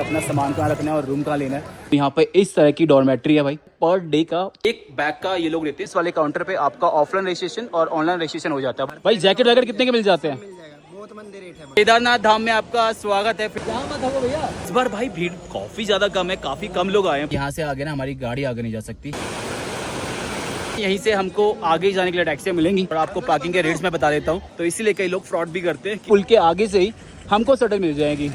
अपना सामान कहाँ रखना है और रूम कहाँ लेना है। यहाँ पे इस तरह की डॉर्मेट्री है भाई। पर डे का एक बैग का ये लोग लेते हैं। इस वाले काउंटर पे आपका ऑफलाइन रजिस्ट्रेशन और ऑनलाइन रजिस्ट्रेशन हो जाता है भाई। जैकेट वैकेट कितने के मिल जाते हैं? बहुत मंदिर रेट है। केदारनाथ धाम में आपका स्वागत है। भैया इस बार भाई भीड़ काफी ज्यादा कम है, काफी कम लोग आए हैं। यहाँ से आगे ना हमारी गाड़ी आगे नहीं जा सकती। यहीं से हमको आगे जाने के लिए टैक्सियाँ मिलेंगी और आपको पार्किंग के रेट्स मैं बता देता हूँ। तो इसीलिए कई लोग फ्रॉड भी करते हैं। पुल के आगे से ही हमको सड़क मिल जाएगी।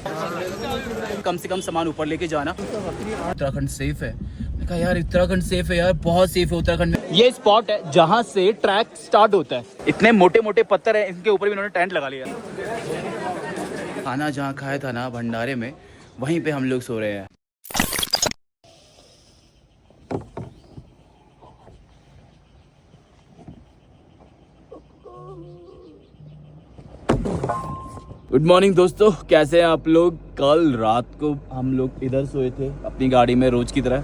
कम से कम सामान ऊपर लेके जाना। उत्तराखंड सेफ है। मैं कहा यार उत्तराखंड सेफ है यार, बहुत सेफ है उत्तराखंड में। ये स्पॉट है जहाँ से ट्रैक स्टार्ट होता है। इतने मोटे मोटे पत्थर है, इनके ऊपर भी इन्होंने टेंट लगा लिया। खाना जहाँ खाया था ना भंडारे में, वहीं पे हम लोग सो रहे हैं। गुड मॉर्निंग दोस्तों, कैसे हैं आप लोग? कल रात को हम लोग इधर सोए थे अपनी गाड़ी में रोज की तरह।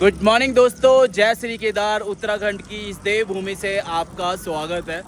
गुड मॉर्निंग दोस्तों, जय श्री केदार। उत्तराखंड की इस देवभूमि से आपका स्वागत है।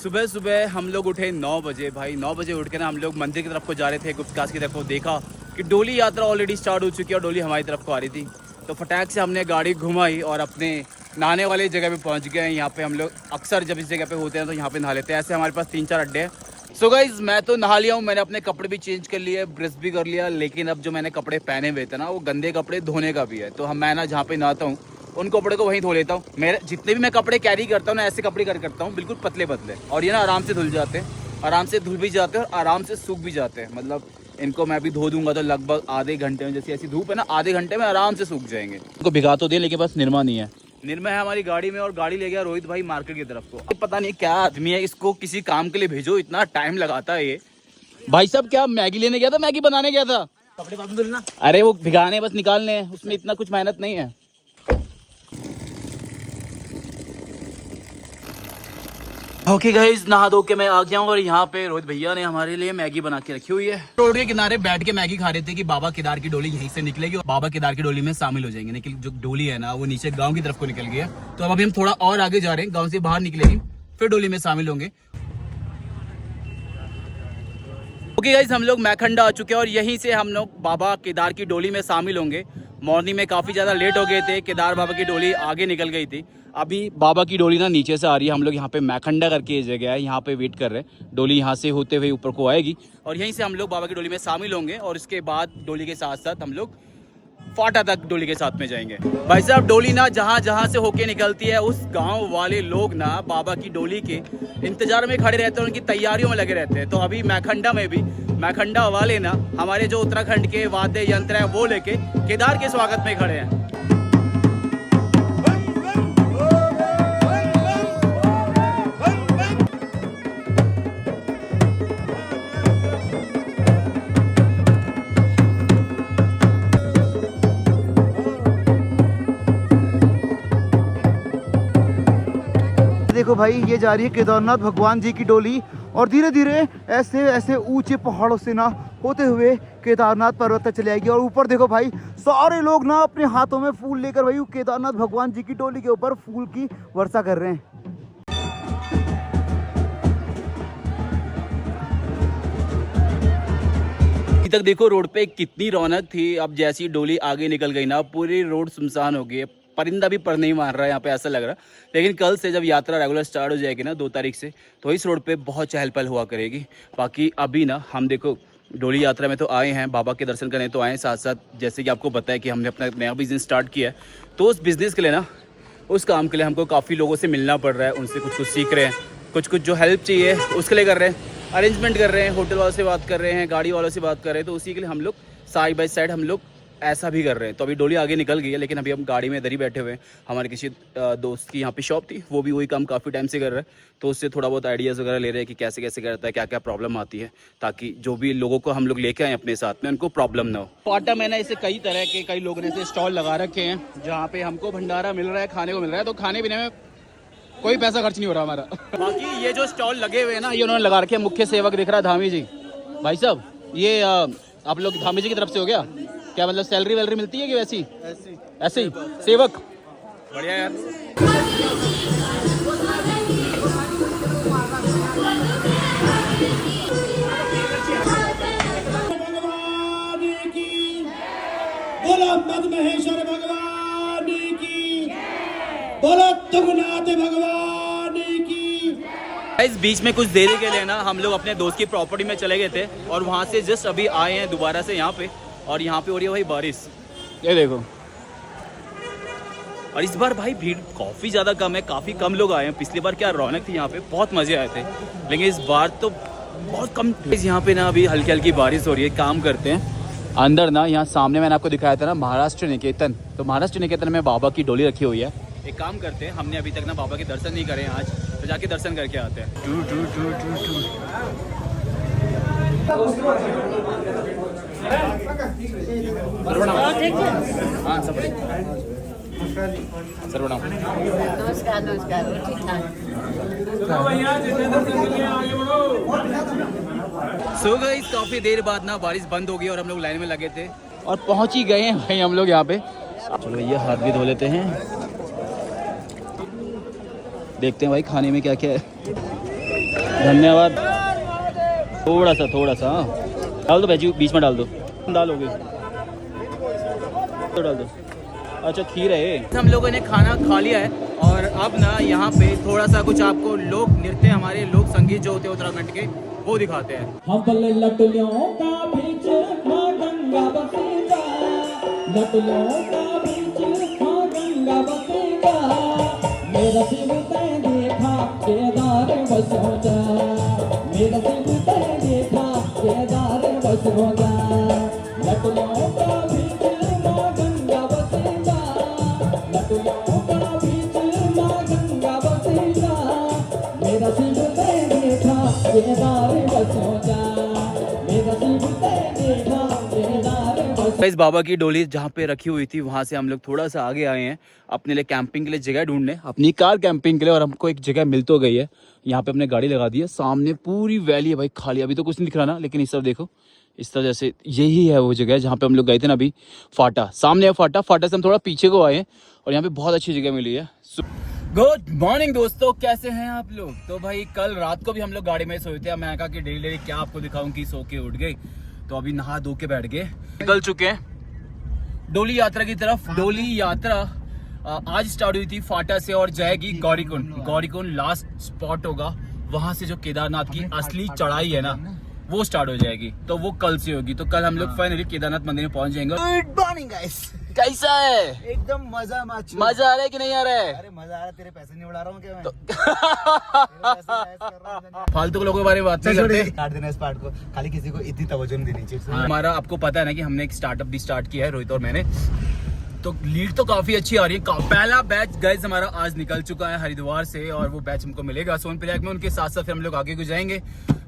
सुबह सुबह हम लोग उठे 9 बजे। भाई 9 बजे उठ के ना हम लोग मंदिर की तरफ को जा रहे थे, गुप्त काशी की तरफ को। देखा कि डोली यात्रा ऑलरेडी स्टार्ट हो चुकी है और डोली हमारी तरफ को आ रही थी। तो फटाक से हमने गाड़ी घुमाई और अपने नहाने वाली जगह पे पहुंच गए हैं। यहाँ पे हम लोग अक्सर जब इस जगह पे होते हैं तो यहाँ पे नहा लेते हैं। ऐसे हमारे पास 3-4 अड्डे हैं। सो गाइज मैं तो नहा लिया हूँ, मैंने अपने कपड़े भी चेंज कर लिए, ब्रश भी कर लिया। लेकिन अब जो मैंने कपड़े पहने हुए थे ना, वो गंदे कपड़े धोने का भी है। तो मैं ना जहाँ पे नहाता हूँ उन कपड़े को वहीं धो लेता हूँ। मेरे जितने भी मैं कपड़े कैरी करता हूँ ना, ऐसे कपड़े करता हूँ बिल्कुल पतले पतले, और ये ना आराम से धुल जाते हैं, आराम से धुल भी जाते हैं और आराम से सूख भी जाते हैं। मतलब इनको मैं भी धो दूंगा तो लगभग आधे घंटे में, जैसी ऐसी धूप है ना, आधे घंटे में आराम से सूख जाएंगे। इनको भिगा तो दे, लेकिन बस निरमा नहीं है। निर्मा है हमारी गाड़ी में और गाड़ी ले गया रोहित भाई मार्केट की तरफ को। पता नहीं क्या आदमी है, इसको किसी काम के लिए भेजो, इतना टाइम लगाता है ये। भाई साहब क्या मैगी लेने गया था? मैगी बनाने गया था? कपड़े बाद में धुलना। अरे वो भिगाने बस निकालने हैं, उसमें इतना कुछ मेहनत नहीं है। ओके गाइस, नहा धो के मैं आ गया हूँ और यहाँ पे रोहित भैया ने हमारे लिए मैगी बना के रखी हुई है। रोड के किनारे बैठ के मैगी खा रहे थे कि बाबा केदार की डोली यहीं से निकलेगी और बाबा केदार की डोली में शामिल हो जाएंगे। लेकिन जो डोली है ना, वो नीचे गांव की तरफ को निकल गई है। तो अब अभी हम थोड़ा और आगे जा रहे हैं, गाँव से बाहर निकलेगी फिर डोली में शामिल होंगे। ओके गाइस, हम लोग मैखंडा आ चुके हैं और यहीं से हम लोग बाबा केदार की डोली में शामिल होंगे। मॉर्निंग में काफ़ी ज़्यादा लेट हो गए थे, केदार बाबा की डोली आगे निकल गई थी। अभी बाबा की डोली ना नीचे से आ रही है। हम लोग यहाँ पे मैखंडा करके ये जगह है, यहाँ पे वेट कर रहे हैं। डोली यहाँ से होते हुए ऊपर को आएगी और यहीं से हम लोग बाबा की डोली में शामिल होंगे और इसके बाद डोली के साथ साथ हम लोग फाटा तक डोली के साथ में जाएंगे। भाई साहब डोली ना जहाँ से होके निकलती है, उस गांव वाले लोग ना बाबा की डोली के इंतजार में खड़े रहते हैं, उनकी तैयारियों में लगे रहते हैं। तो अभी मैखंडा में भी मैखंडा वाले ना हमारे जो उत्तराखंड के वाद्य यंत्र है वो लेके केदार के स्वागत में खड़े हैं। देखो भाई, ये जा रही है केदारनाथ भगवान जी की डोली और धीरे धीरे ऐसे ऐसे ऊंचे पहाड़ों से ना होते हुए केदारनाथ पर्वत तक चले आएगी। और ऊपर देखो भाई, सारे लोग ना अपने हाथों में फूल लेकर भाई केदारनाथ भगवान जी की डोली के ऊपर फूल की वर्षा कर रहे हैं। अभी तक देखो रोड पे कितनी रौनक थी, अब जैसी डोली आगे निकल गई ना, पूरी रोड सुनसान हो गई है। परिंदा भी पर नहीं मार रहा है यहाँ पे, ऐसा लग रहा है। लेकिन कल से जब यात्रा रेगुलर स्टार्ट हो जाएगी ना 2 तारीख से, तो इस रोड पे बहुत चहल पहल हुआ करेगी। बाकी अभी ना हम देखो डोली यात्रा में तो आए हैं, बाबा के दर्शन करने तो आए हैं, साथ साथ जैसे कि आपको पता है कि हमने अपना नया बिजनेस स्टार्ट किया है। तो उस बिज़नेस के लिए ना, उस काम के लिए हमको काफ़ी लोगों से मिलना पड़ रहा है, उनसे कुछ सीख रहे हैं, कुछ जो हेल्प चाहिए उसके लिए कर रहे हैं, अरेंजमेंट कर रहे हैं, होटल वालों से बात कर रहे हैं, गाड़ी वालों से बात कर रहे हैं। तो उसी के लिए हम लोग साइड बाय साइड हम लोग ऐसा भी कर रहे हैं। तो अभी डोली आगे निकल गई है, लेकिन अभी हम गाड़ी में इधर ही बैठे हुए हैं। हमारे किसी दोस्त की यहाँ पे शॉप थी, वो भी वही काम काफ़ी टाइम से कर रहा है। तो उससे थोड़ा बहुत आइडियाज़ वगैरह ले रहे हैं कि कैसे कैसे करता है, क्या क्या प्रॉब्लम आती है, ताकि जो भी लोगों को हम लोग लेके आए अपने साथ में उनको प्रॉब्लम ना हो। पाटा में ना ऐसे कई तरह के कई लोगों ने ऐसे स्टॉल लगा रखे हैं जहाँ पे हमको भंडारा मिल रहा है, खाने को मिल रहा है। तो खाने पीने में कोई पैसा खर्च नहीं हो रहा हमारा। बाकी ये जो स्टॉल लगे हुए हैं ना, ये उन्होंने लगा रखे हैं। मुख्य सेवक दिख रहा है धामी जी। भाई साहब ये आप लोग धामी जी की तरफ से हो क्या? क्या मतलब सैलरी वैलरी मिलती है कि वैसी ऐसे ही सेवक? बढ़िया यार। मद महेश्वर भगवान की, बोलो तुंगनाथ भगवान की। इस बीच में कुछ देरी के लिए ना हम लोग अपने दोस्त की प्रॉपर्टी में चले गए थे और वहाँ से जस्ट अभी आए हैं दोबारा से यहाँ पे, और यहाँ पे हो रही है भाई बारिश, ये देखो। और इस बार भाई भीड़ काफ़ी ज़्यादा कम है, काफ़ी कम लोग आए हैं। पिछली बार क्या रौनक थी यहाँ पे, बहुत मज़े आए थे, लेकिन इस बार तो बहुत कम। यहाँ पे ना अभी हल्की हल्की बारिश हो रही है। काम करते हैं अंदर ना, यहाँ सामने मैंने आपको दिखाया था ना महाराष्ट्र निकेतन, तो महाराष्ट्र निकेतन में बाबा की डोली रखी हुई है। एक काम करते हैं, हमने अभी तक ना बाबा के दर्शन नहीं करे हैं आज, तो जाके दर्शन करके आते हैं। हाँ सब सर प्रणाम। नमस्कार नमस्कार, ठीक ठाक। सो गाइस काफ़ी देर बाद ना बारिश बंद हो गई और हम लोग लाइन में लगे थे और पहुंच ही गए हैं भाई हम लोग यहाँ पे। चलो ये हाथ भी धो लेते हैं, देखते हैं भाई खाने में क्या क्या है। धन्यवाद। थोड़ा सा डाल दो भाई, बीच में डाल दो, डालोगे तो डाल दो। अच्छा खीर है। हम लोगों ने खाना खा लिया है और अब ना यहाँ पे थोड़ा सा कुछ आपको लोक नृत्य, हमारे लोक संगीत जो होते हैं उत्तराखंड के, वो दिखाते हैं। हम बल्ले लटलियों का बीच मां गंगा बसेगा, लटलियों का बीच मां गंगा बसेगा, मेरा शिव तै देखा केदार बस हो जा, मेरा शिव तै देखा केदार बस हो जा, लटलियों का बीच मां गंगा बसेगा, लटलियों का बीच मां गंगा बसेगा, मेरा शिव तै देखा केदार बस हो जा, मेरा शिव तै देखा केदार बस। इस बाबा की डोली जहाँ पे रखी हुई थी वहाँ से हम लोग थोड़ा सा आगे आए हैं अपने लिए कैंपिंग के लिए जगह ढूंढने, अपनी कार कैंपिंग के लिए, और हमको एक जगह मिल तो गई है। यहाँ पे अपने गाड़ी लगा दी है, सामने पूरी वैली है भाई खाली, अभी तो कुछ नहीं दिख रहा ना, लेकिन इस तरफ देखो, इस तरह जैसे यही है वो जगह जहाँ पे हम लोग गए थे ना अभी। फाटा सामने है, फाटा से हम थोड़ा पीछे को आए हैं और यहाँ पे बहुत अच्छी जगह मिली है। गुड मॉर्निंग दोस्तों, कैसे हैं आप लोग? तो भाई कल रात को भी हम लोग गाड़ी में सोए थे, मैं कहा कि डेली क्या आपको दिखाऊं कि सो के उठ गए, तो अभी नहा धो के बैठ गए, निकल चुके हैं डोली यात्रा की तरफ। डोली यात्रा आज स्टार्ट हुई थी फाटा से और जाएगी गौरीकुंड लास्ट स्पॉट होगा, वहां से जो केदारनाथ की असली चढ़ाई है ना वो स्टार्ट हो जाएगी, तो वो कल से होगी। तो कल हम लोग फाइनली केदारनाथ मंदिर में पहुंच जाएंगे। Good morning guys. कैसा है? एकदम मजा मजा आ रहा है कि नहीं आ रहा है? अरे मजा आ रहा है, तेरे पैसे नहीं उड़ा रहा हूँ क्या मैं? फालतू के लोगों के बारे में बात नहीं करते। काट देना इस पार्ट को, खाली किसी को इतनी तवज्जो नहीं देनी चाहिए। हमारा आपको पता है ना कि हमने एक स्टार्टअप भी स्टार्ट किया है, रोहित और मैंने, तो लीड तो काफी अच्छी आ रही है। पहला बैच गाइस हमारा आज निकल चुका है हरिद्वार से, और वो बैच हमको मिलेगा सोनप्रयाग में, उनके साथ साथ फिर हम लोग आगे को जाएंगे।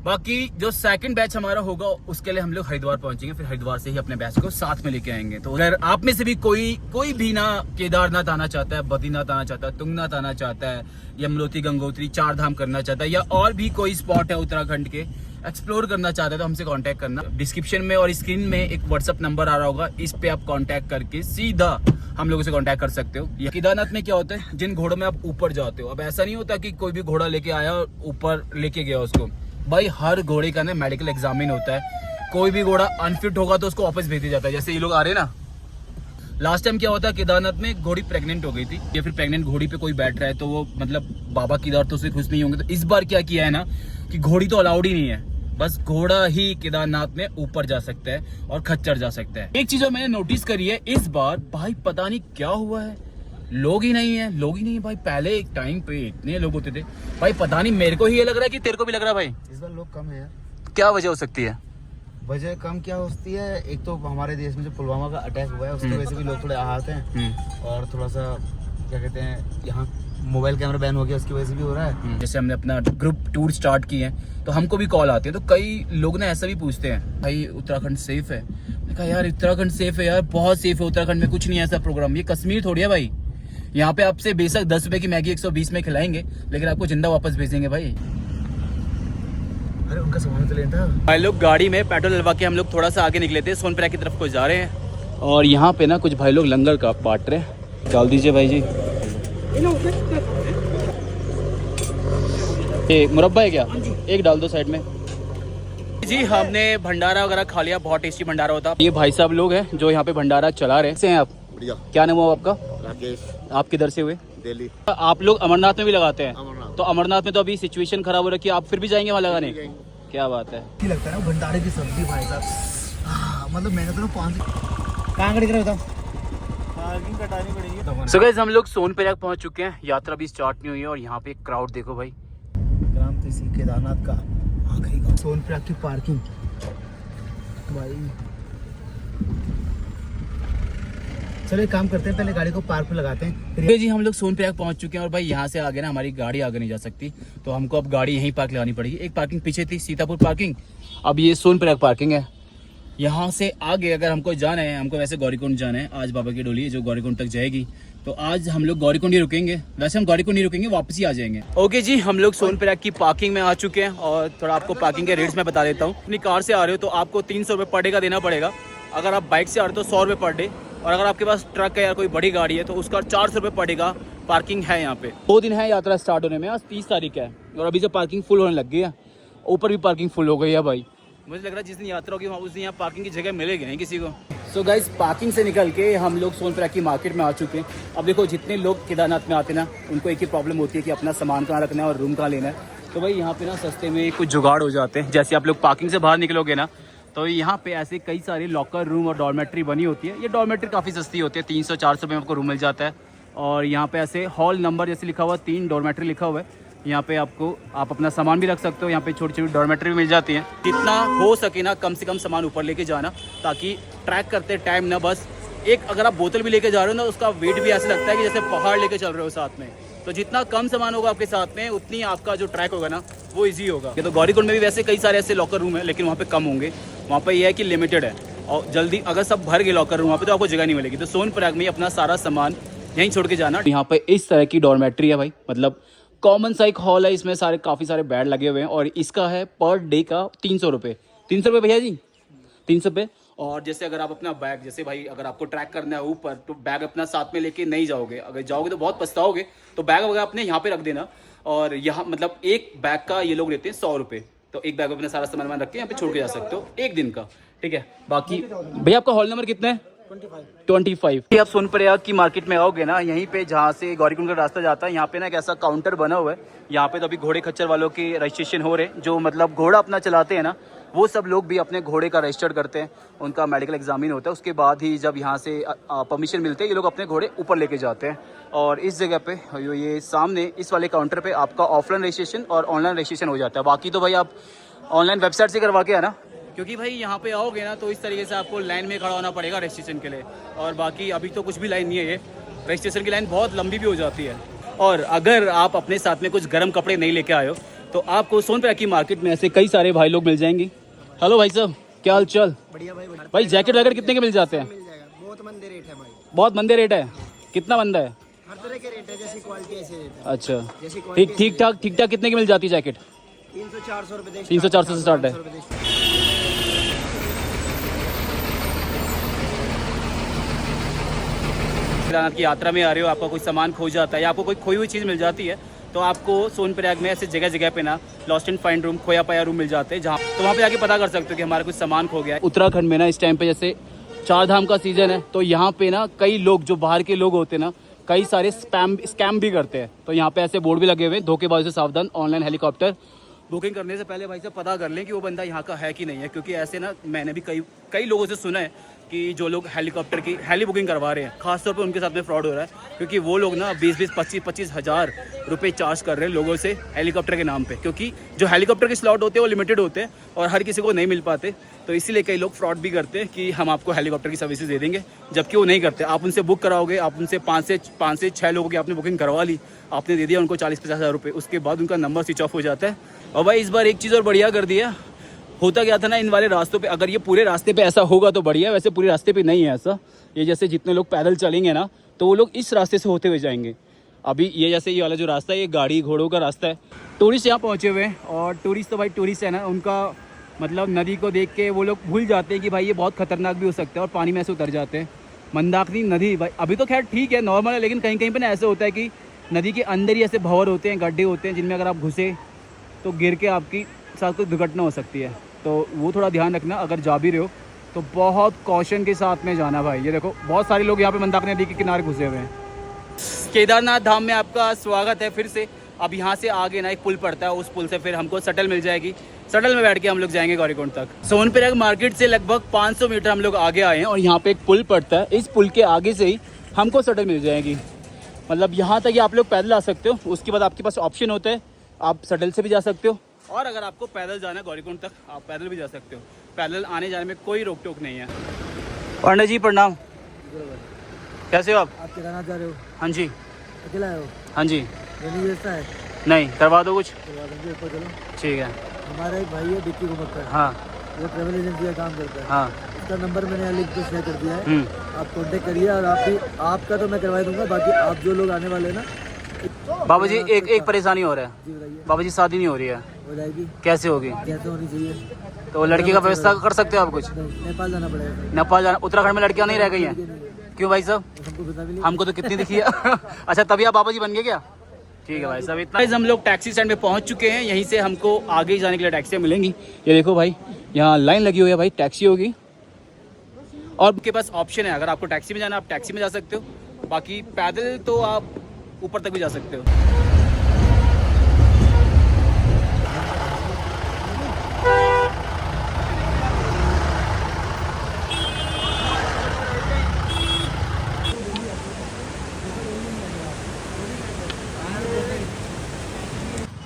बाकी जो सेकंड बैच हमारा होगा उसके लिए हम लोग हरिद्वार पहुंचेंगे, फिर हरिद्वार से ही अपने बैच को साथ में लेके आएंगे। तो अगर आप में से भी कोई भी ना केदारनाथ आना चाहता है, बद्रीनाथ आना चाहता है, तुंगनाथ आना चाहता है, यमुनोत्री गंगोत्री 4 धाम करना चाहता है, या और भी कोई स्पॉट है उत्तराखंड के एक्सप्लोर करना चाहते हैं, तो हमसे कांटेक्ट करना। डिस्क्रिप्शन में और स्क्रीन में एक व्हाट्सएप नंबर आ रहा होगा, इस पे आप कांटेक्ट करके सीधा हम लोगों से कांटेक्ट कर सकते हो। केदारनाथ में क्या होता है, जिन घोड़ों में आप ऊपर जाते हो, अब ऐसा नहीं होता कि कोई भी घोड़ा लेके आया और ऊपर लेके गया उसको। भाई हर घोड़े का ना मेडिकल एग्जामिन होता है, कोई भी घोड़ा अनफिट होगा तो उसको वापस भेज दिया जाता है। जैसे ये लोग आ रहे हैं ना, लास्ट टाइम क्या होता है केदारनाथ में घोड़ी प्रेग्नेंट हो गई थी, या फिर प्रेग्नेंट घोड़ी पे कोई बैठ रहा है तो वो मतलब बाबा केदार तो उससे खुश नहीं होंगे। तो इस बार क्या किया है ना कि घोड़ी तो अलाउड ही नहीं है, बस घोड़ा ही केदारनाथ में ऊपर जा सकता है और खच्चर जा सकता है। एक चीज जो मैंने नोटिस करी है इस बार, भाई पता नहीं क्या हुआ है, लोग ही नहीं है भाई। पहले एक टाइम पे इतने लोग होते थे भाई, पता नहीं, मेरे को ही ये लग रहा है कि तेरे को भी लग रहा है भाई। इस बार लोग कम है यार। क्या वजह हो सकती है? वजह कम क्या होती है, एक तो हमारे देश में जो पुलवामा का अटैक हुआ है उसकी वजह से भी लोग थोड़े आहत हैं, और थोड़ा सा क्या कहते हैं, यहाँ मोबाइल कैमरा बैन हो गया उसकी वजह से भी हो रहा है। जैसे हमने अपना ग्रुप टूर स्टार्ट किए हैं तो हमको भी कॉल आती है, तो कई लोग ना ऐसा भी पूछते हैं भाई उत्तराखंड सेफ है। मैंने कहा यार उत्तराखंड सेफ है यार, बहुत सेफ है उत्तराखंड में, कुछ नहीं है ऐसा प्रोग्राम। ये कश्मीर थोड़ी है भाई, यहाँ पे आपसे बेशक 10 रुपए की मैगी 120 में खिलाएंगे, लेकिन आपको जिंदा वापस भेजेंगे भाई। अरे उनका सामान तो लेना था भाई। लोग गाड़ी में पेट्रोल डलवा के हम लोग थोड़ा सा आगे निकले थे, सोनप्रयाग की तरफ को जा रहे हैं, और यहाँ पे ना कुछ भाई लोग लंगर का बांट रहे हैं। डाल दीजिए भाई जी। ये मुरब्बा है क्या? एक डाल दो साइड में। जी हमने भंडारा वगैरह खा लिया, बहुत टेस्टी भंडारा होता। ये भाई साहब लोग हैं जो यहाँ पे भंडारा चला रहे हैं। कैसे हैं आप? बढ़िया। क्या नाम हुआ आपका? राकेश। आप किधर से हुए? दिल्ली। आप लोग अमरनाथ में भी लगाते हैं? अमरनाथ। तो अमरनाथ में तो अभी सिचुएशन खराब हो रखी है, आप फिर भी जाएंगे वहाँ लगाने? क्या बात है। अच्छी लगता है ना भंडारे की सब्जी भाई साहब। मतलब मैंने तो 5 कहाँ खड़ी कर बताओ। कटानी पड़ेगी। सो गाइस हम लोग सोनप्रयाग पहुंच चुके हैं, यात्रा भी स्टार्ट नहीं हुई है और यहाँ पे क्राउड देखो भाई। ग्राम तहसील केदारनाथ का आखिरी गाँव सोनप्रयाग की पार्किंग भाई। चलो एक काम करते हैं, पहले गाड़ी को पार्क पे लगाते हैं फिर। जी हम लोग सोनप्रयाग पहुंच चुके हैं और भाई यहाँ से आगे ना हमारी गाड़ी आगे नहीं जा सकती, तो हमको अब गाड़ी यहीं पार्क लगानी पड़ेगी। एक पार्किंग पीछे थी सीतापुर पार्किंग, अब ये सोनप्रयाग पार्किंग है। यहाँ से आगे अगर हमको जाना है, हमको वैसे गौरीकुंड जाना है, आज बाबा की डोली जो गौरीकुंड तक जाएगी, तो आज हम लोग गौरीकुंड ही रुकेंगे। वैसे हम गौरीकुंड नहीं रुकेंगे, वापस ही आ जाएंगे। ओके जी हम लोग सोनप्रयाग की पार्किंग में आ चुके हैं और थोड़ा आपको पार्किंग के रेट्स मैं बता देता हूँ। अपनी कार से आ रहे हो तो आपको 300 रुपये पर डे का देना पड़ेगा। अगर आप बाइक से आ रहे हो तो 100 रुपये पर डे, और अगर आपके पास ट्रक है या कोई बड़ी गाड़ी है तो उसका 400 रुपये पर डे का पार्किंग है यहाँ पे। 2 दिन है यात्रा स्टार्ट होने में, आज 30 तारीख है और अभी से पार्किंग फुल होने लग गई है। ऊपर भी पार्किंग फुल हो गई है भाई। मुझे लग रहा है जिस दिन यात्रा होगी उस दिन यहाँ पार्किंग की जगह मिलेगी नहीं किसी को। सो गाइस पार्किंग से निकल के हम लोग सोनप्रयाग की मार्केट में आ चुके हैं। अब देखो जितने लोग केदारनाथ में आते हैं ना, उनको एक ही प्रॉब्लम होती है कि अपना सामान कहाँ रखना है और रूम कहाँ लेना है। तो भाई यहाँ पे ना सस्ते में कुछ जुगाड़ हो जाते हैं। जैसे आप लोग पार्किंग से बाहर निकलोगे ना, तो यहाँ पे ऐसे कई सारे लॉकर रूम और डॉर्मेट्री बनी होती है। ये डॉर्मेट्री काफ़ी सस्ती होती है, 300-400 रुपये में आपको रूम मिल जाता है। और यहाँ पे ऐसे हॉल नंबर जैसे लिखा हुआ 3 डॉर्मेट्री लिखा हुआ है। यहाँ पे आपको आप अपना सामान भी रख सकते हो। यहाँ पे छोटी छोटी डॉर्मेट्री भी मिल जाती हैं। जितना हो सके ना कम से कम सामान ऊपर लेके जाना, ताकि ट्रैक करते टाइम ना बस एक अगर आप बोतल भी लेके जा रहे हो ना, उसका वेट भी ऐसे लगता है कि जैसे पहाड़ लेके चल रहे हो साथ में। तो जितना कम सामान होगा आपके साथ में, उतनी आपका जो ट्रैक होगा ना वो ईजी होगा। तो गौरीकुंड में भी वैसे कई सारे ऐसे लॉकर रूम है, लेकिन वहाँ पे कम होंगे। वहाँ पे ये है कि लिमिटेड है और जल्दी अगर सब भर गए लॉकर रूम वहाँ पे तो आपको जगह नहीं मिलेगी। तो सोनप्रयाग में अपना सारा सामान यहीं छोड़ के जाना। यहाँ पे इस तरह की डॉर्मेट्री है भाई, मतलब कॉमन सा एक हॉल है, इसमें सारे काफ़ी सारे बेड लगे हुए हैं और इसका है पर डे का 300 रुपये। 300 रुपये भैया जी, 300 रुपये। और जैसे अगर आप अपना बैग, जैसे भाई अगर आपको ट्रैक करना है ऊपर, तो बैग अपना साथ में लेके नहीं जाओगे। अगर जाओगे तो बहुत पछताओगे, तो बैग वगैरह अपने यहाँ पे रख देना। और यहाँ मतलब एक बैग का ये लोग लेते हैं 100 रुपये, तो एक बैग में अपना सारा सामान रख के यहाँ पे छोड़ के जा सकते हो एक दिन का, ठीक है। बाकी भैया आपका हॉल नंबर कितना है? 25। आप सोनप्रयाग की मार्केट में आओगे ना, यहीं पे जहाँ से गौरीकुंड का रास्ता जाता है, यहाँ पे ना एक ऐसा काउंटर बना हुआ है। यहाँ पे तो अभी घोड़े खच्चर वालों के रजिस्ट्रेशन हो रहे हैं, जो मतलब घोड़ा अपना चलाते हैं ना, वो सब लोग भी अपने घोड़े का रजिस्टर्ड करते हैं। उनका मेडिकल एग्जामिन होता है, उसके बाद ही जब यहाँ से परमिशन मिलते हैं, ये लोग अपने घोड़े ऊपर लेके जाते हैं। और इस जगह पे ये सामने इस वाले काउंटर पे आपका ऑफलाइन रजिस्ट्रेशन और ऑनलाइन रजिस्ट्रेशन हो जाता है। बाकी तो भाई आप ऑनलाइन वेबसाइट से करवा के आना, क्योंकि भाई यहाँ पे आओगे ना तो इस तरीके से आपको लाइन में खड़ा होना पड़ेगा रजिस्ट्रेशन के लिए। और बाकी अभी तो कुछ भी लाइन नहीं है, ये रजिस्ट्रेशन की लाइन बहुत लंबी भी हो जाती है। और अगर आप अपने साथ में कुछ गर्म कपड़े नहीं लेके आए हो, तो आपको सोनप्रयाग की मार्केट में ऐसे कई सारे भाई लोग मिल जाएंगे। हेलो भाई साहब, क्या हाल चाल? बढ़िया भाई बढ़िया। भाई जैकेट वैकेट कितने के मिल जाते हैं? मिल जाएगा, बहुत मंदे रेट है भाई। बहुत मंदे रेट है? कितना मंदा है? हर तरह के रेट है, जैसी क्वालिटी ऐसे रेट है। अच्छा, जैसी क्वालिटी ठीक ठाक कितने की मिल जाती है जैकेट? 300-400 रुपये। 300-400 से स्टार्ट है। केदारनाथ की यात्रा में आ रहे हो, आपका कोई सामान खो जाता है या आपको कोई खोई हुई चीज़ मिल जाती है, तो आपको सोनप्रयाग में ऐसे जगह जगह पे ना लॉस्ट एंड फाइंड रूम, खोया पाया रूम मिल जाते हैं, जहाँ तो वहाँ पे जाके पता कर सकते हो कि हमारा कुछ सामान खो गया है। उत्तराखंड में ना इस टाइम पे जैसे 4 धाम का सीजन है, तो यहाँ पे ना कई लोग जो बाहर के लोग होते हैं ना, कई सारे स्कैम भी करते हैं। तो यहाँ पे ऐसे बोर्ड भी लगे हुए हैं, धोखेबाजी से सावधान, ऑनलाइन हेलीकॉप्टर। बुकिंग करने से पहले भाई साहब पता कर लें कि वो बंदा यहाँ का है कि नहीं है, क्योंकि ऐसे ना मैंने भी कई लोगों से सुना है कि जो लोग हेलीकॉप्टर की हेली बुकिंग करवा रहे हैं, खासतौर पे उनके साथ में फ्रॉड हो रहा है, क्योंकि वो लोग ना 20-25 हज़ार रुपये चार्ज कर रहे हैं लोगों से हेलीकॉप्टर के नाम पे, क्योंकि जो हेलीकॉप्टर के स्लॉट होते हैं वो लिमिटेड होते हैं और हर किसी को नहीं मिल पाते। तो इसीलिए कई लोग फ्रॉड भी करते हैं कि हम आपको हेलीकॉप्टर की सर्विसेज दे देंगे, जबकि वो नहीं करते। आप उनसे बुक कराओगे, आप उनसे 5 से 6 लोगों की आपने बुकिंग करवा ली, आपने दे दिया उनको 40-50 हज़ार रुपये, उसके बाद उनका नंबर स्विच ऑफ हो जाता है। और भाई इस बार एक चीज़ और बढ़िया कर दिया, होता क्या था ना इन वाले रास्तों पे, अगर ये पूरे रास्ते पे ऐसा होगा तो बढ़िया, वैसे पूरे रास्ते पे नहीं है ऐसा। ये जैसे जितने लोग पैदल चलेंगे ना, तो वो लोग इस रास्ते से होते हुए जाएंगे। अभी ये जैसे ये वाला जो रास्ता है, ये गाड़ी घोड़ों का रास्ता है। टूरिस्ट यहाँ पहुँचे हुए हैं, और टूरिस्ट तो भाई टूरिस्ट है ना, उनका मतलब नदी को देख के वो लोग भूल जाते हैं कि भाई ये बहुत खतरनाक भी हो सकता है, और पानी में ऐसे उतर जाते हैं। मंदाकिनी नदी भाई अभी तो खैर ठीक है, नॉर्मल है, लेकिन कहीं कहीं पर ना ऐसे होता है कि नदी के अंदर ही ऐसे भंवर होते हैं, गड्ढे होते हैं, जिनमें अगर आप घुसे तो गिर के आपकी साथ कोई दुर्घटना हो सकती है। तो वो थोड़ा ध्यान रखना। अगर जा भी रहे हो तो बहुत कॉशन के साथ में जाना भाई। ये देखो बहुत सारे लोग यहाँ पे मंदाकिनी नदी के किनारे घुसे हुए हैं। केदारनाथ धाम में आपका स्वागत है फिर से। अब यहाँ से आगे ना एक पुल पड़ता है, उस पुल से फिर हमको शटल मिल जाएगी। शटल में बैठ के हम लोग जाएंगे गौरीकुंड तक। सोनप्रयाग मार्केट से लगभग 500 मीटर हम लोग आगे आए हैं और यहाँ पे एक पुल पड़ता है। इस पुल के आगे से ही हमको शटल मिल जाएगी। मतलब यहाँ तक आप लोग पैदल आ सकते हो। उसके बाद आपके पास ऑप्शन होता है, आप शटल से भी जा सकते हो, और अगर आपको पैदल जाना है गौरीकुंड तक आप पैदल भी जा सकते हो। पैदल आने जाने में कोई रोक टोक नहीं है। पंडित जी प्रणाम, कैसे हो आप? केदारनाथ जा रहे हो? हाँ जी। अकेला आए हो? हाँ जी। रनिंग व्यवस्था है? नहीं, करवा दो कुछ। करवा देंगे, ऊपर चलो। ठीक है। हमारा एक भाई है डिप्टी घुमक्कर, हाँ वो ट्रेवल एजेंसी का काम करता है। हाँ। उसका नंबर मैंने यहाँ लिंक पे शेयर कर दिया है, आप कांटेक्ट करिए। और आप भी, आपका तो मैं करवा दूंगा, बाकी आप जो लोग आने वाले हैं ना। बाबा जी एक परेशानी हो रहा है। जी बताइए। बाबा जी शादी नहीं हो रही है, हो जाएगी। कैसे होगी? कैसे होनी चाहिए? तो लड़की का व्यवस्था कर सकते हो आप कुछ? नहीं, नेपाल जाना पड़ेगा। नेपाल जाना? उत्तराखंड में लड़कियां नहीं रह गई हैं? क्यों भाई साहब? हमको पता भी नहीं। हमको तो कितनी दिखी है। अच्छा तभी आप बाबा जी बन गए क्या? ठीक है भाई साहब। इतना हम लोग टैक्सी स्टैंड पे पहुंच चुके हैं। यहीं से हमको आगे जाने के लिए टैक्सियाँ मिलेंगी। ये देखो भाई, यहाँ लाइन लगी हुई है भाई, टैक्सी होगी। और आपके पास ऑप्शन है, अगर आपको टैक्सी में जाना आप टैक्सी में जा सकते हो, बाकी पैदल तो आप ऊपर तक भी जा सकते हो।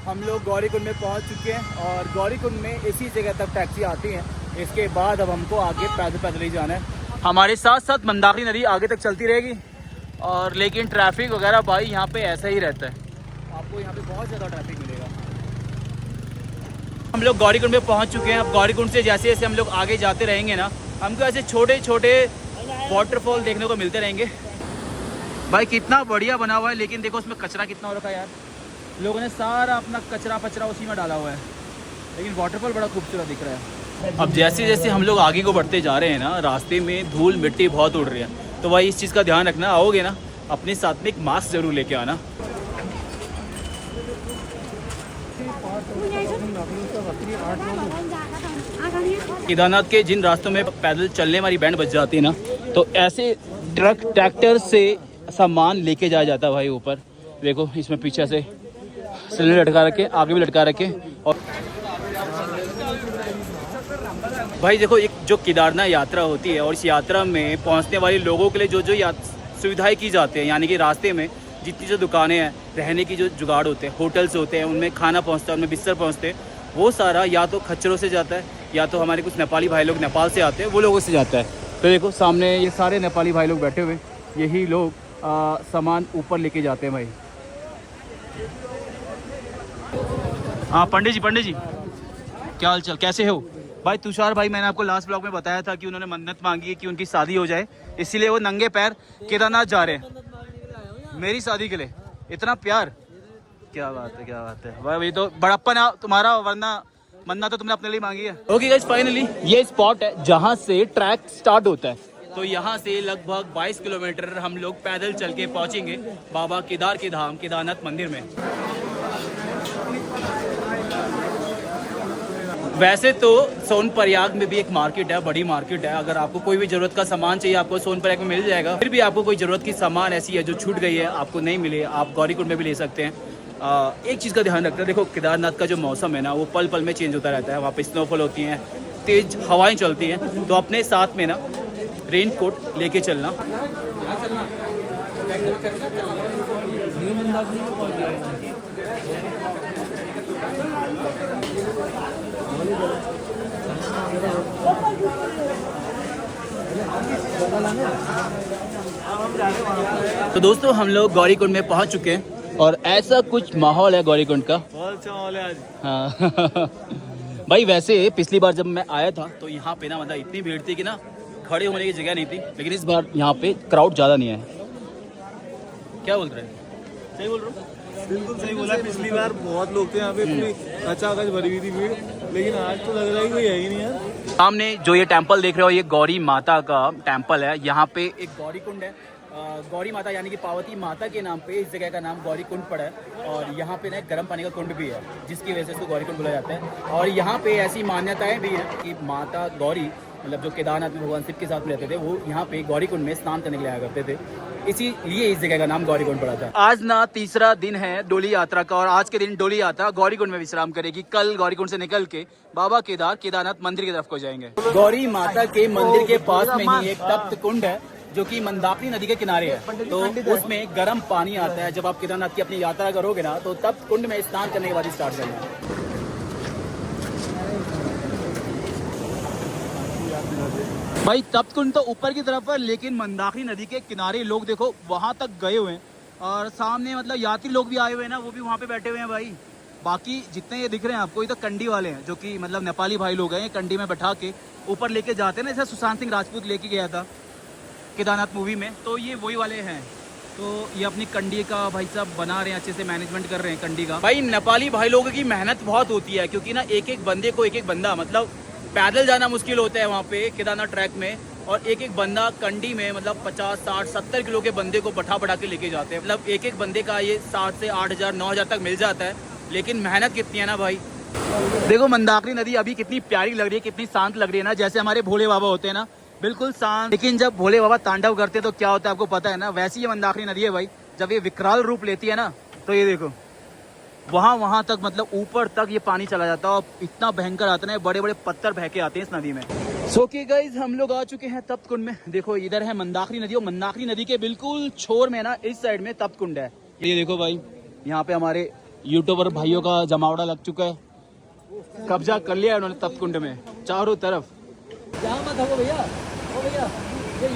हम लोग गौरीकुंड में पहुंच चुके हैं और गौरीकुंड में इसी जगह तक टैक्सी आती है। इसके बाद अब हमको आगे पैदल ही जाना है। हमारे साथ साथ मंदाकिनी नदी आगे तक चलती रहेगी। और लेकिन ट्रैफिक वगैरह भाई यहाँ पे ऐसा ही रहता है, आपको यहाँ पे बहुत ज़्यादा ट्रैफिक मिलेगा। हम लोग गौरीकुंड में पहुँच चुके हैं। अब गौरीकुंड से जैसे जैसे हम लोग आगे जाते रहेंगे ना, हमको ऐसे छोटे छोटे वाटरफॉल देखने को मिलते रहेंगे। भाई कितना बढ़िया बना हुआ है, लेकिन देखो उसमें कचरा कितना हो रखा है यार। लोगों ने सारा अपना कचरा उसी में डाला हुआ है, लेकिन वाटरफॉल बड़ा खूबसूरत दिख रहा है। अब जैसे जैसे हम लोग आगे को बढ़ते जा रहे हैं ना, रास्ते में धूल मिट्टी बहुत उड़ रही है। तो भाई इस चीज़ का ध्यान रखना, आओगे ना अपने साथ में एक मास्क ज़रूर लेके आना। केदारनाथ के जिन रास्तों में पैदल चलने वाली बैंड बज जाती है ना, तो ऐसे ट्रक ट्रैक्टर से सामान लेके जाया जाता है भाई ऊपर। देखो इसमें पीछे से सिलेंडर लटका रखे, आगे भी लटका रखे। और भाई देखो एक जो केदारनाथ यात्रा होती है, और इस यात्रा में पहुंचने वाले लोगों के लिए जो जो सुविधाएं की जाती हैं, यानी कि रास्ते में जितनी जो दुकानें हैं, रहने की जो जुगाड़ होते हैं, होटल्स होते हैं, उनमें खाना पहुंचता है, उनमें बिस्तर पहुंचते हैं, वो सारा या तो खच्चरों से जाता है, या तो हमारे कुछ नेपाली भाई लोग नेपाल से आते हैं, वो लोगों से जाता है। तो देखो सामने ये सारे नेपाली भाई लोग बैठे हुए, यही लोग सामान ऊपर लेके जाते हैं भाई। हाँ पंडित जी क्या हाल चाल, कैसे हो भाई? तुषार भाई, मैंने आपको लास्ट ब्लॉग में बताया था कि उन्होंने मन्नत मांगी है कि उनकी शादी हो जाए, इसीलिए वो नंगे पैर केदारनाथ जा रहे हैं मेरी शादी के लिए। इतना प्यार, क्या बात है भाई। तो बड़प्पन है तुम्हारा, वरना मन्नत तो तुमने अपने लिए मांगी है। ओके गाइस, फाइनली ये स्पॉट है जहाँ से ट्रैक स्टार्ट होता है। तो यहाँ से लगभग 22 किलोमीटर हम लोग पैदल चल के पहुँचेंगे बाबा केदार के धाम केदारनाथ मंदिर में। वैसे तो सोनप्रयाग में भी एक मार्केट है, बड़ी मार्केट है। अगर आपको कोई भी ज़रूरत का सामान चाहिए आपको सोनप्रयाग में मिल जाएगा। फिर भी आपको कोई ज़रूरत की सामान ऐसी है जो छूट गई है, आपको नहीं मिले, आप गौरीकुंड में भी ले सकते हैं। एक चीज़ का ध्यान रखना, देखो केदारनाथ का जो मौसम है ना, वो पल पल में चेंज होता रहता है। वहाँ पे स्नोफॉल होती हैं, तेज़ हवाएँ चलती हैं, तो अपने साथ में ना रेन कोट लेके चलना। तो दोस्तों हम लोग गौरीकुंड में पहुंच चुके हैं और ऐसा कुछ माहौल है गौरीकुंड का, बहुत अच्छा माहौल है आज। हाँ भाई वैसे पिछली बार जब मैं आया था तो यहाँ पे ना मतलब इतनी भीड़ थी कि ना खड़े होने की जगह नहीं थी, लेकिन इस बार यहाँ पे क्राउड ज़्यादा नहीं है। क्या बोल रहे हैं? सही बोल रहा हूँ? बिल्कुल सही बोला। पिछली बार बहुत लोग थे यहाँ पे, इतनी खचाखच भरी हुई थी भीड़, लेकिन आज तो लग रहा है कोई है ही नहीं यार। सामने जो ये टेंपल देख रहे हो, ये गौरी माता का टेंपल है। यहाँ पे एक गौरी कुंड है, गौरी माता यानी कि पार्वती माता के नाम पे इस जगह का नाम गौरी कुंड पड़ा है। और यहाँ पे ना एक गर्म पानी का कुंड भी है, जिसकी वजह से इसको गौरी कुंड बोला जाता है। और यहाँ पे ऐसी मान्यताएं भी हैं कि माता गौरी मतलब जो केदारनाथ में भगवान शिव के साथ में रहते थे, वो यहाँ पे गौरी कुंड में स्नान करने के लिए आया करते थे, इसीलिए इस जगह का नाम गौरी कुंड पड़ा था। आज ना तीसरा दिन है डोली यात्रा का, और आज के दिन डोली यात्रा गौरी कुंड में विश्राम करेगी। कल गौरी कुंड से निकल के बाबा केदारनाथ मंदिर की तरफ को जाएंगे। गौरी माता के मंदिर के पास में ही एक तप्त कुंड है जो कि मंदाकिनी नदी के किनारे है। तो उसमें गर्म पानी आता है। जब आप केदारनाथ की अपनी यात्रा करोगे ना, तो तप्त कुंड में स्नान करने के बाद स्टार्ट करना। भाई तप्त कुंड तो ऊपर की तरफ है, लेकिन मंदाकिनी नदी के किनारे लोग देखो वहां तक गए हुए हैं। और सामने मतलब यात्री लोग भी आए हुए हैं ना, वो भी वहां पे बैठे हुए हैं भाई। बाकी जितने ये दिख रहे हैं आपको, ये तो कंडी वाले हैं, जो कि मतलब नेपाली भाई लोग हैं। ये कंडी में बैठा के ऊपर लेके जाते हैं ना, जैसे सुशांत सिंह राजपूत लेके गया था केदारनाथ मूवी में, तो ये वही वाले हैं। तो ये अपनी कंडी का भाई साहब बना रहे हैं, अच्छे से मैनेजमेंट कर रहे हैं कंडी का। भाई नेपाली भाई लोगों की मेहनत बहुत होती है, क्योंकि ना एक एक बंदे को एक एक बंदा मतलब पैदल जाना मुश्किल होता है वहाँ पे केदारनाथ ट्रैक में, और एक एक बंदा कंडी में मतलब 50, 60, 70 किलो के बंदे को बैठा के लेके जाते हैं। मतलब एक एक बंदे का ये 7 से 8,000, 9,000 तक मिल जाता है। लेकिन मेहनत कितनी है ना भाई। देखो मंदाकिनी नदी अभी कितनी प्यारी लग रही है, कितनी शांत लग रही है ना, जैसे हमारे भोले बाबा होते हैं ना, बिल्कुल शांत। लेकिन जब भोले बाबा तांडव करते हैं तो क्या होता है आपको पता है ना। वैसी ये मंदाकिनी नदी है भाई, जब ये विकराल रूप लेती है ना, तो ये देखो वहाँ तक मतलब ऊपर तक ये पानी चला जाता है, और इतना भयंकर आता है, बड़े बड़े पत्थर बह के आते हैं इस नदी में। सो के गाइस, हम लोग आ चुके हैं तप्त कुंड में। देखो इधर है मंदाकिनी नदी, और मंदाकिनी नदी के बिल्कुल छोर में ना इस साइड में तप्त कुंड है। ये देखो भाई, यहाँ पे हमारे यूट्यूबर भाइयों का जमावड़ा लग चुका है, कब्जा कर लिया है उन्होंने तप्त कुंड में चारों तरफ। यहाँ मत हो भैया, ओ भैया ये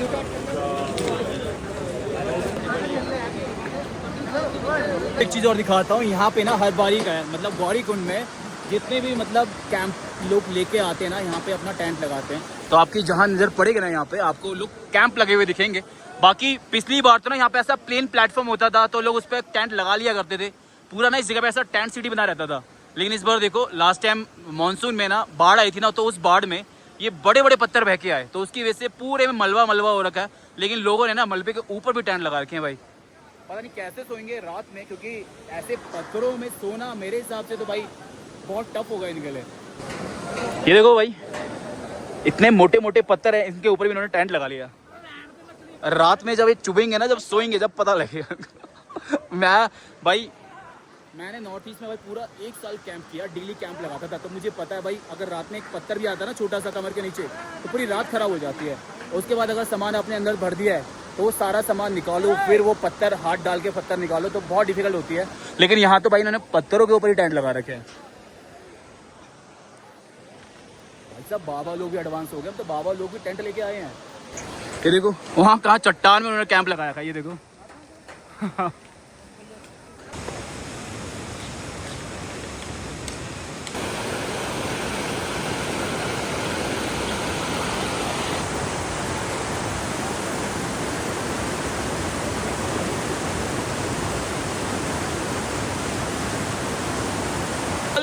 एक चीज़ और दिखाता हूँ, यहाँ पे ना हर बारी का है, मतलब गौरी कुंड में जितने भी मतलब कैंप लोग लेके आते हैं ना, यहाँ पे अपना टेंट लगाते हैं। तो आपकी जहाँ नजर पड़ेगी ना, यहाँ पे आपको लोग कैंप लगे हुए दिखेंगे। बाकी पिछली बार तो ना यहाँ पे ऐसा प्लेन प्लेटफॉर्म होता था, तो लोग उस पर टेंट लगा लिया करते थे, पूरा ना इस जगह पे ऐसा टेंट सिटी बना रहता था। लेकिन इस बार देखो, लास्ट टाइम मानसून में ना बाढ़ आई थी ना, तो उस बाढ़ में ये बड़े बड़े पत्थर बह के आए, तो उसकी वजह से पूरे में मलबा हो रखा है। लेकिन लोगों ने ना मलबे के ऊपर भी टेंट लगा रखे हैं भाई। पता नहीं कैसे सोएंगे रात में, क्योंकि ऐसे पत्थरों में सोना मेरे हिसाब से तो भाई बहुत टफ होगा इनके लिए। ये देखो भाई, इतने मोटे मोटे पत्थर हैं, इनके ऊपर भी इन्होंने टेंट लगा लिया। रात में जब ये चुभेंगे ना, जब सोएंगे, जब पता लगेगा। मैंने नॉर्थ ईस्ट में भाई पूरा 1 साल कैंप किया, डेली कैंप लगाता था, तो मुझे पता है भाई, अगर रात में एक पत्थर भी आता है ना छोटा सा कमर के नीचे, तो पूरी रात खराब हो जाती है। उसके बाद अगर सामान अपने अंदर भर दिया है, तो वो सारा सामान निकालो, फिर वो पत्थर हाथ डाल के पत्थर निकालो, तो बहुत डिफिकल्ट होती है। लेकिन यहाँ तो भाई इन्होंने पत्थरों के ऊपर ही टेंट लगा रखे हैं। भाई साहब बाबा लोग भी एडवांस हो गए, अब तो बाबा लोग भी टेंट लेके आए हैं। ये देखो वहाँ कहाँ चट्टान में उन्होंने कैंप लगाया था, ये देखो।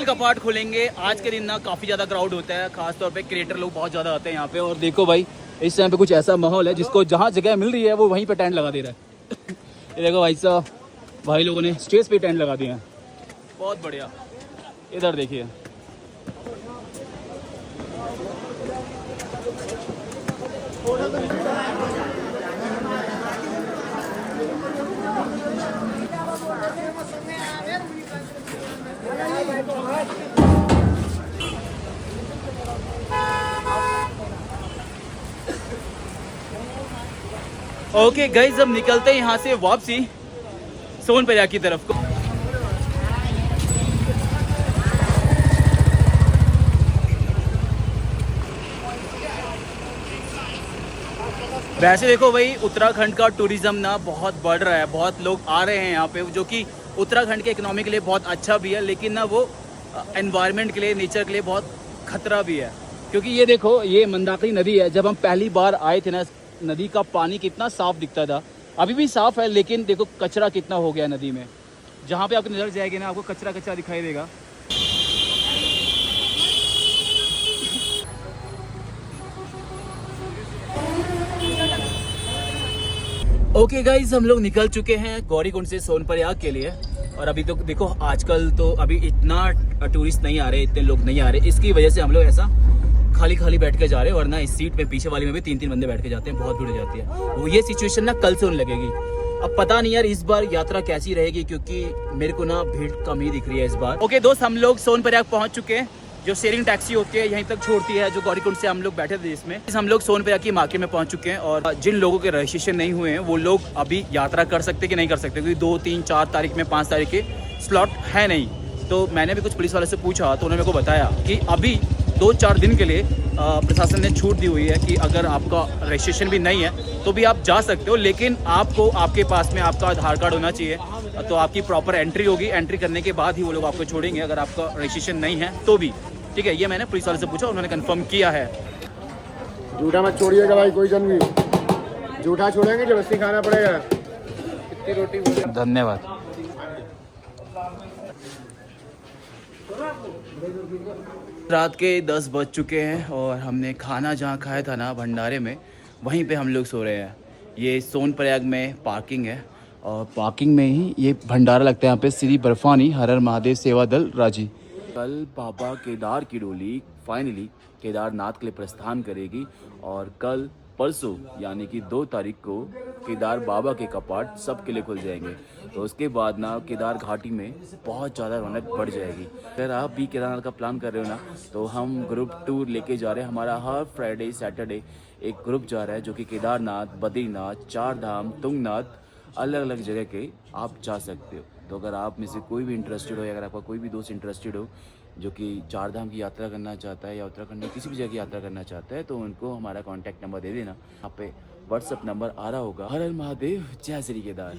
कपाट खुलेंगे आज के दिन ना, काफ़ी ज़्यादा क्राउड होता है, खासतौर पे क्रिएटर लोग बहुत ज़्यादा आते हैं यहाँ पे। और देखो भाई, इस टाइम पे कुछ ऐसा माहौल है, जिसको जहाँ जगह मिल रही है वो वहीं पे टेंट लगा दे रहा है। ये देखो भाई साहब, भाई लोगों ने स्टेज पे टेंट लगा दिए हैं, बहुत बढ़िया। इधर देखिए, ओके गाइस, अब निकलते हैं यहाँ से वापसी सोनप्रयाग की तरफ को। वैसे देखो भाई, उत्तराखंड का टूरिज्म ना बहुत बढ़ रहा है, बहुत लोग आ रहे हैं यहाँ पे, जो कि उत्तराखंड के इकोनॉमी के लिए बहुत अच्छा भी है, लेकिन ना वो एनवायरनमेंट के लिए, नेचर के लिए बहुत खतरा भी है। क्योंकि ये देखो, ये मंदाकिनी नदी है, जब हम पहली बार आए थे ना, नदी का पानी कितना साफ दिखता था, अभी भी साफ है, लेकिन देखो कचरा कितना हो गया नदी में। जहाँ पे आपको नजर जाएगी ना, आपको कचरा कचरा दिखाई देगा। ओके गाइज, हम लोग निकल चुके हैं गौरीकुंड से सोनप्रयाग के लिए। और अभी तो देखो आजकल तो अभी इतना टूरिस्ट नहीं आ रहे, इतने लोग नहीं आ रहे, इसकी वजह से हम लोग ऐसा खाली खाली बैठ के जा रहे हैं। वरना इस सीट में पीछे वाली में भी 3-3 बंदे बैठ के जाते हैं, बहुत भीड़ हो जाती है। वो ये सिचुएशन ना कल से होने लगेगी। अब पता नहीं यार इस बार यात्रा कैसी रहेगी, क्योंकि मेरे को ना भीड़ कम ही दिख रही है इस बार। ओके दोस्त, हम लोग सोनप्रयाग पहुंच चुके हैं। जो शेयरिंग टैक्सी होती है यहीं तक छोड़ती है, जो गौरीकुंड से हम लोग बैठे थे जिसमें, हम लोग सोनप्रयाग की मार्केट में पहुंच चुके हैं। और जिन लोगों के रजिस्ट्रेशन नहीं हुए हैं वो लोग अभी यात्रा कर सकते कि नहीं कर सकते, क्योंकि 2, 3, 4 तारीख में 5 तारीख के स्लॉट है नहीं। तो मैंने भी कुछ पुलिस वाले से पूछा तो उन्होंने मेरे को बताया कि अभी 2-4 दिन के लिए प्रशासन ने छूट दी हुई है कि अगर आपका रजिस्ट्रेशन भी नहीं है तो भी आप जा सकते हो, लेकिन आपको आपके पास में आपका आधार कार्ड होना चाहिए। तो आपकी प्रॉपर एंट्री होगी, एंट्री करने के बाद ही वो लोग आपको छोड़ेंगे अगर आपका रजिस्ट्रेशन नहीं है तो भी। ठीक है, ये मैंने पुलिस वाले से पूछा, उन्होंने कंफर्म किया है। जूठा मत छोड़िएगा भाई, कोई जन भी जूठा छोड़ेंगे जबरदस्ती खाना पड़ेगा। कितनी रोटी? धन्यवाद। रात के 10 बज चुके हैं और हमने खाना जहाँ खाया था ना भंडारे में, वहीं पे हम लोग सो रहे हैं। ये सोनप्रयाग में पार्किंग है और पार्किंग में ही ये भंडारा लगता है। यहाँ पे श्री बर्फानी हर हर महादेव सेवा दल रांची। कल बाबा केदार की डोली फाइनली केदारनाथ के लिए प्रस्थान करेगी और कल परसों यानी कि 2 तारीख को केदार बाबा के कपाट सबके लिए खुल जाएंगे। तो उसके बाद ना केदार घाटी में बहुत ज़्यादा रौनक बढ़ जाएगी। अगर आप भी केदारनाथ का प्लान कर रहे हो ना तो हम ग्रुप टूर लेके जा रहे हैं। हमारा हर फ्राइडे सैटरडे एक ग्रुप जा रहा है जो कि केदारनाथ, बद्रीनाथ, 4 धाम, तुंगनाथ, अलग अलग जगह के आप जा सकते हो। तो अगर आप में से कोई भी इंटरेस्टेड हो या अगर आपका कोई भी दोस्त इंटरेस्टेड हो जो कि 4 धाम की यात्रा करना चाहता है या उत्तराखंड में किसी भी जगह की यात्रा करना चाहता है तो उनको हमारा कॉन्टैक्ट नंबर दे देना। यहाँ पे व्हाट्सअप नंबर आ रहा होगा। हर हर महादेव, जय श्री केदार।